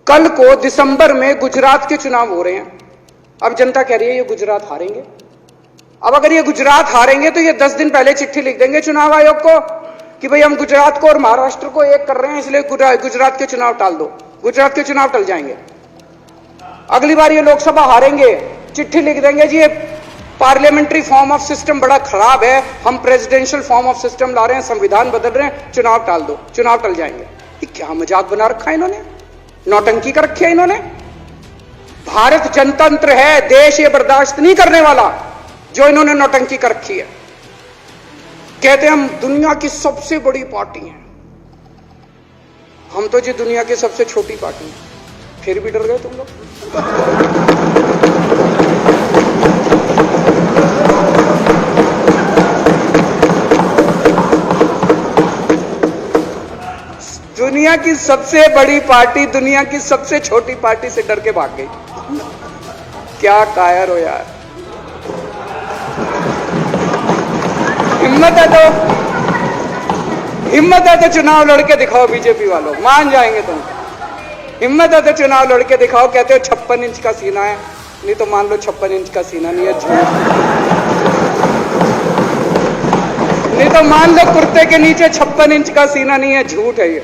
कल को दिसंबर में गुजरात के चुनाव हो रहे हैं। अब जनता कह रही है ये गुजरात हारेंगे। अब अगर ये गुजरात हारेंगे तो ये 10 दिन पहले चिट्ठी लिख देंगे चुनाव आयोग को कि भाई हम गुजरात को और महाराष्ट्र को एक कर रहे हैं, इसलिए गुजरात के चुनाव टाल दो। गुजरात के चुनाव टल जाएंगे। अगली बार ये लोकसभा हारेंगे, चिट्ठी लिख देंगे जी ये पार्लियामेंट्री फॉर्म ऑफ सिस्टम बड़ा खराब है, हम प्रेसिडेंशियल फॉर्म ऑफ सिस्टम ला रहे हैं, संविधान बदल रहे हैं, चुनाव टाल दो, चुनाव टल जाएंगे। ये क्या मजाक बना रखा है इन्होंने, नौटंकी कर रखी है इन्होंने। भारत जनतंत्र है, देश ये बर्दाश्त नहीं करने वाला जो इन्होंने नौटंकी कर रखी है। कहते हैं हम दुनिया की सबसे बड़ी पार्टी हैं, हम तो जी दुनिया की सबसे छोटी पार्टी हैं। फिर भी डर गए तुम लोग। दुनिया की सबसे बड़ी पार्टी दुनिया की सबसे छोटी पार्टी से डर के भाग गई। क्या कायर हो यार, हिम्मत है तो चुनाव लड़के दिखाओ बीजेपी वालों, मान जाएंगे तुम। हिम्मत है तो चुनाव लड़के दिखाओ। कहते हो 56 इंच का सीना है, नहीं तो मान लो 56 इंच का सीना नहीं है, झूठ। नहीं तो मान लो कुर्ते के नीचे 56 इंच का सीना नहीं है, झूठ है ये।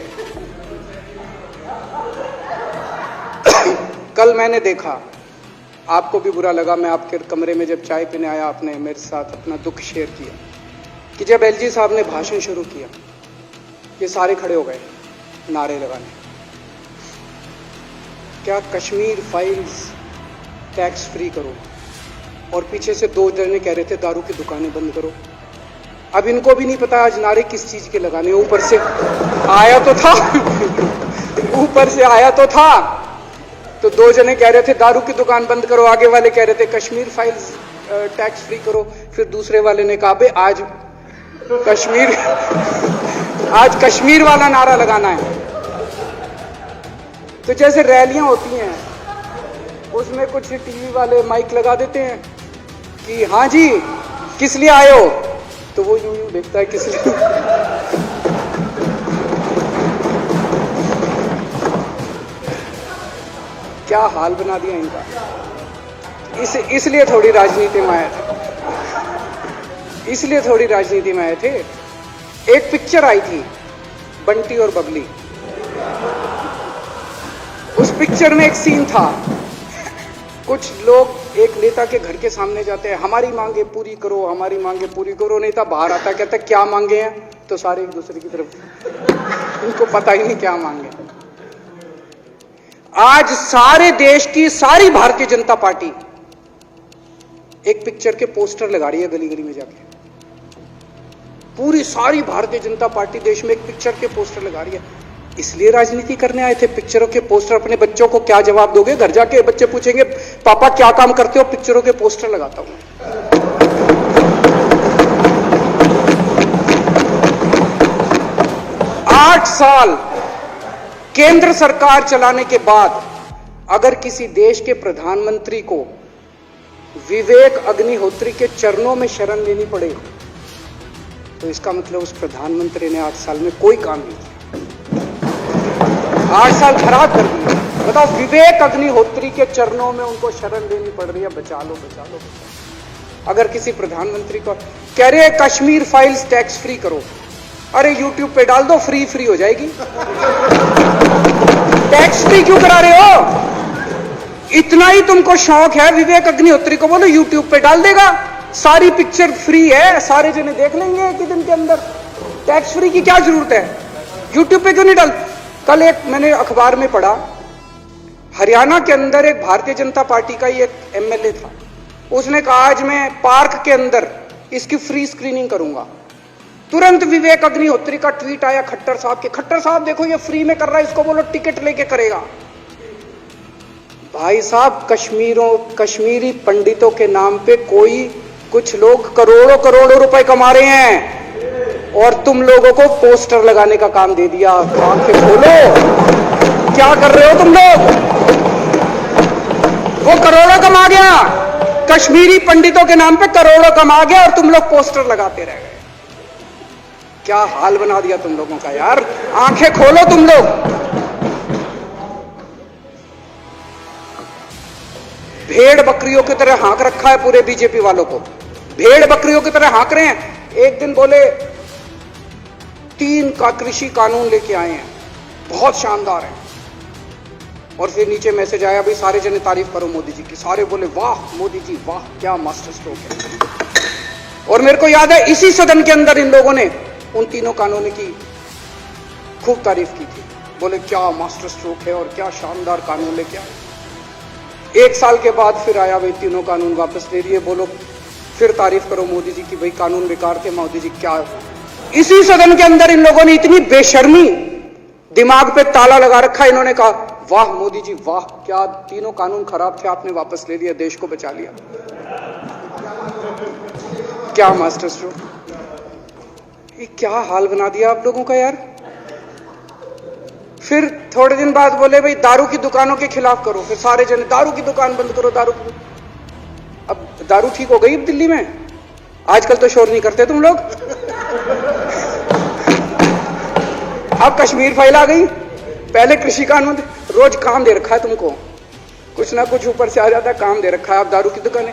कल मैंने देखा, आपको भी बुरा लगा, मैं आपके कमरे में जब चाय पीने आया, आपने मेरे साथ अपना दुख शेयर किया कि जब एलजी साहब ने भाषण शुरू किया, ये सारे खड़े हो गए नारे लगाने। क्या कश्मीर फाइल्स टैक्स फ्री करो, और पीछे से 2 जने कह रहे थे दारू की दुकानें बंद करो। अब इनको भी नहीं पता आज नारे किस चीज के लगाने। ऊपर से आया तो था ऊपर से आया तो था, तो 2 जने कह रहे थे दारू की दुकान बंद करो, आगे वाले कह रहे थे कश्मीर फाइल्स टैक्स फ्री करो, फिर दूसरे वाले ने कहा आज कश्मीर वाला नारा लगाना है। तो जैसे रैलियां होती हैं उसमें कुछ टीवी वाले माइक लगा देते हैं कि हाँ जी किस लिए आए हो, तो वो यूं यूं देखता है किस लिए। क्या हाल बना दिया इनका। इसलिए थोड़ी राजनीति में आए थे, इसलिए थोड़ी राजनीति में आए थे। एक पिक्चर आई थी बंटी और बबली, उस पिक्चर में एक सीन था, कुछ लोग एक नेता के घर के सामने जाते हैं, हमारी मांगे पूरी करो, हमारी मांगे पूरी करो। नेता बाहर आता कहता है क्या मांगे हैं, तो सारे एक दूसरे की तरफ, उनको पता ही नहीं क्या मांगे। आज सारे देश की सारी भारतीय जनता पार्टी एक पिक्चर के पोस्टर लगा रही है गली गली में जाके। पूरी सारी भारतीय जनता पार्टी देश में एक पिक्चर के पोस्टर लगा रही है। इसलिए राजनीति करने आए थे, पिक्चरों के पोस्टर। अपने बच्चों को क्या जवाब दोगे? घर जाके बच्चे पूछेंगे पापा क्या काम करते हो? पिक्चरों के पोस्टर लगाता हूं। 8 साल केंद्र सरकार चलाने के बाद अगर किसी देश के प्रधानमंत्री को विवेक अग्निहोत्री के चरणों में शरण लेनी पड़े तो इसका मतलब उस प्रधानमंत्री ने 8 साल में कोई काम नहीं किया। 8 साल खराब कर दिए। बताओ, विवेक अग्निहोत्री के चरणों में उनको शरण लेनी पड़ रही है, बचा लो बचा लो। अगर किसी प्रधानमंत्री को कह रहे हैं कश्मीर फाइल्स टैक्स फ्री करो, अरे यूट्यूब पे डाल दो, फ्री हो जाएगी। टैक्स फ्री क्यों करा रहे हो? इतना ही तुमको शौक है, विवेक अग्निहोत्री को बोलो यूट्यूब पे डाल देगा, सारी पिक्चर फ्री है, सारे जने देख लेंगे एक ही दिन के अंदर। टैक्स फ्री की क्या जरूरत है? यूट्यूब पे क्यों नहीं डाल? कल एक मैंने अखबार में पढ़ा, हरियाणा के अंदर एक भारतीय जनता पार्टी का ही एक एमएलए था, उसने कहा आज मैं पार्क के अंदर इसकी फ्री स्क्रीनिंग करूंगा। तुरंत विवेक अग्निहोत्री का ट्वीट आया खट्टर साहब के, खट्टर साहब देखो ये फ्री में कर रहा है, इसको बोलो टिकट लेके करेगा। भाई साहब, कश्मीरी पंडितों के नाम पे कुछ लोग करोड़ों रुपए कमा रहे हैं और तुम लोगों को पोस्टर लगाने का काम दे दिया। आंखें खोलो, क्या कर रहे हो तुम लोग? वो करोड़ों कमा गया, कश्मीरी पंडितों के नाम पे करोड़ों कमा गया और तुम लोग पोस्टर लगाते रह गए। क्या हाल बना दिया तुम लोगों का यार, आंखें खोलो तुम लोग। भेड़ बकरियों की तरह हाँक रखा है पूरे बीजेपी वालों को, भेड़ बकरियों की तरह हाँक रहे हैं। एक दिन बोले 3 का कृषि कानून लेके आए हैं, बहुत शानदार है, और फिर नीचे मैसेज आया भाई सारे जने तारीफ करो मोदी जी की। सारे बोले वाह मोदी जी वाह, क्या मास्टर स्ट्रोक है। और मेरे को याद है इसी सदन के अंदर इन लोगों ने उन 3 कानूनों की खूब तारीफ की थी, बोले क्या मास्टर स्ट्रोक है और क्या शानदार कानून लेके आए। 1 साल के बाद फिर आया भाई 3 कानून वापस ले लिए, बोलो फिर तारीफ करो मोदी जी की, भाई कानून बेकार थे मोदी जी क्या। इसी सदन के अंदर इन लोगों ने इतनी बेशर्मी, दिमाग पे ताला लगा रखा, इन्होंने कहा वाह मोदी जी वाह, क्या 3 कानून खराब थे आपने वापस ले लिया, देश को बचा लिया। क्या मास्टर स्ट्रोक, ये क्या हाल बना दिया आप लोगों का यार। फिर थोड़े दिन बाद बोले भाई दारू की दुकानों के खिलाफ करो, फिर सारे जने दारू की दुकान बंद करो, दारू की। अब दारू ठीक हो गई दिल्ली में, आजकल तो शोर नहीं करते तुम लोग। अब कश्मीर फाइल आ गई, पहले कृषि कानून, रोज काम दे रखा है तुमको, कुछ ना कुछ ऊपर से आ जाता है, काम दे रखा है। अब दारू की दुकानें।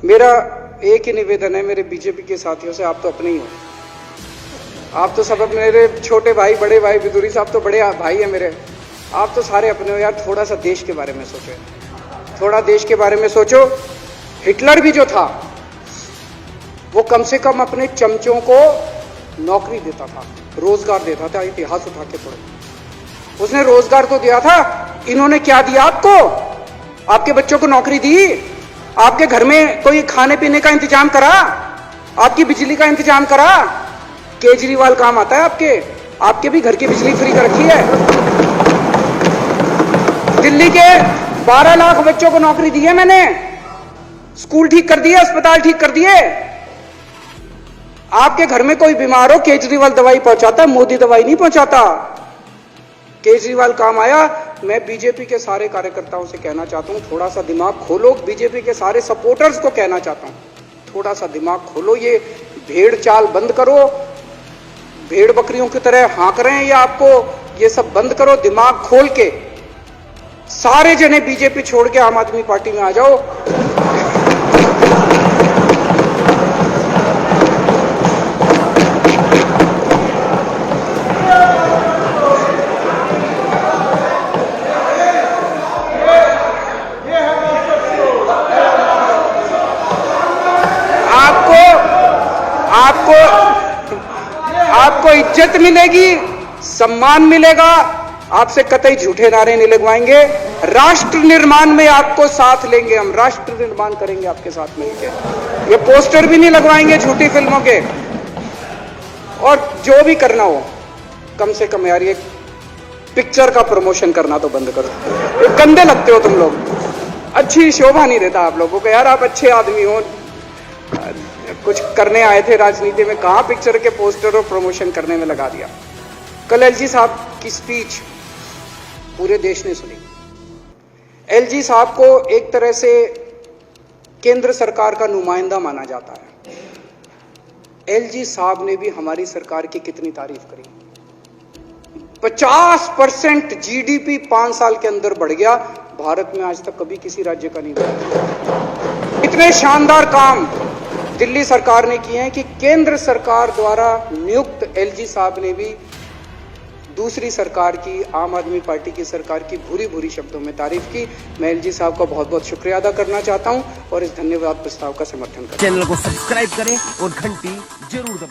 मेरा एक ही निवेदन है मेरे बीजेपी के साथियों से, आप तो अपने ही हो, आप तो सब मेरे छोटे भाई, बड़े भाई, बिदुरी साहब तो बड़े भाई है मेरे, आप तो सारे अपने हो यार। थोड़ा सा देश के बारे में सोचो, थोड़ा देश के बारे में सोचो। हिटलर भी जो था वो कम से कम अपने चमचों को नौकरी देता था, रोजगार देता था। इतिहास उठा के पढ़ो, उसने रोजगार तो दिया था। इन्होंने क्या दिया आपको? आपके बच्चों को नौकरी दी, आपके घर में कोई खाने पीने का इंतजाम करा, आपकी बिजली का इंतजाम करा। केजरीवाल काम आता है आपके भी घर की बिजली फ्री कर रखी है। दिल्ली के 12 लाख बच्चों को नौकरी दी है मैंने, स्कूल ठीक कर दिए, अस्पताल ठीक कर दिए। आपके घर में कोई बीमार हो, केजरीवाल दवाई पहुंचाता है, मोदी दवाई नहीं पहुंचाता। केजरीवाल काम आया। मैं बीजेपी के सारे कार्यकर्ताओं से कहना चाहता हूं, थोड़ा सा दिमाग खोलो। बीजेपी के सारे सपोर्टर्स को कहना चाहता हूं, थोड़ा सा दिमाग खोलो, ये भेड़ चाल बंद करो। भेड़ बकरियों की तरह हाँक रहे हैं ये आपको, ये सब बंद करो, दिमाग खोल के सारे जने बीजेपी छोड़ के आम आदमी पार्टी में आ जाओ। आपको इज्जत मिलेगी, सम्मान मिलेगा, आपसे कतई झूठे नारे नहीं लगवाएंगे। राष्ट्र निर्माण में आपको साथ लेंगे, हम राष्ट्र निर्माण करेंगे आपके साथ मिलकर। ये पोस्टर भी नहीं लगवाएंगे झूठी फिल्मों के। और जो भी करना हो, कम से कम यार ये पिक्चर का प्रमोशन करना तो बंद करो। ये गंदे लगते हो तुम लोग, अच्छी शोभा नहीं देता आप लोगों को यार। आप अच्छे आदमी हो, कुछ करने आए थे राजनीति में, कहां पिक्चर के पोस्टर और प्रमोशन करने में लगा दिया। कल एलजी साहब की स्पीच पूरे देश ने सुनी। एलजी साहब को एक तरह से केंद्र सरकार का नुमाइंदा माना जाता है। एलजी साहब ने भी हमारी सरकार की कितनी तारीफ करी। 50% जीडीपी 5 साल के अंदर बढ़ गया, भारत में आज तक कभी किसी राज्य का नहीं बढ़ा। इतने शानदार काम दिल्ली सरकार ने किए हैं कि केंद्र सरकार द्वारा नियुक्त एलजी साहब ने भी दूसरी सरकार की, आम आदमी पार्टी की सरकार की भूरी भूरी शब्दों में तारीफ की। मैं एलजी साहब का बहुत बहुत शुक्रिया अदा करना चाहता हूं और इस धन्यवाद प्रस्ताव का समर्थन करें। चैनल को सब्सक्राइब करें और घंटी जरूर दबाएं।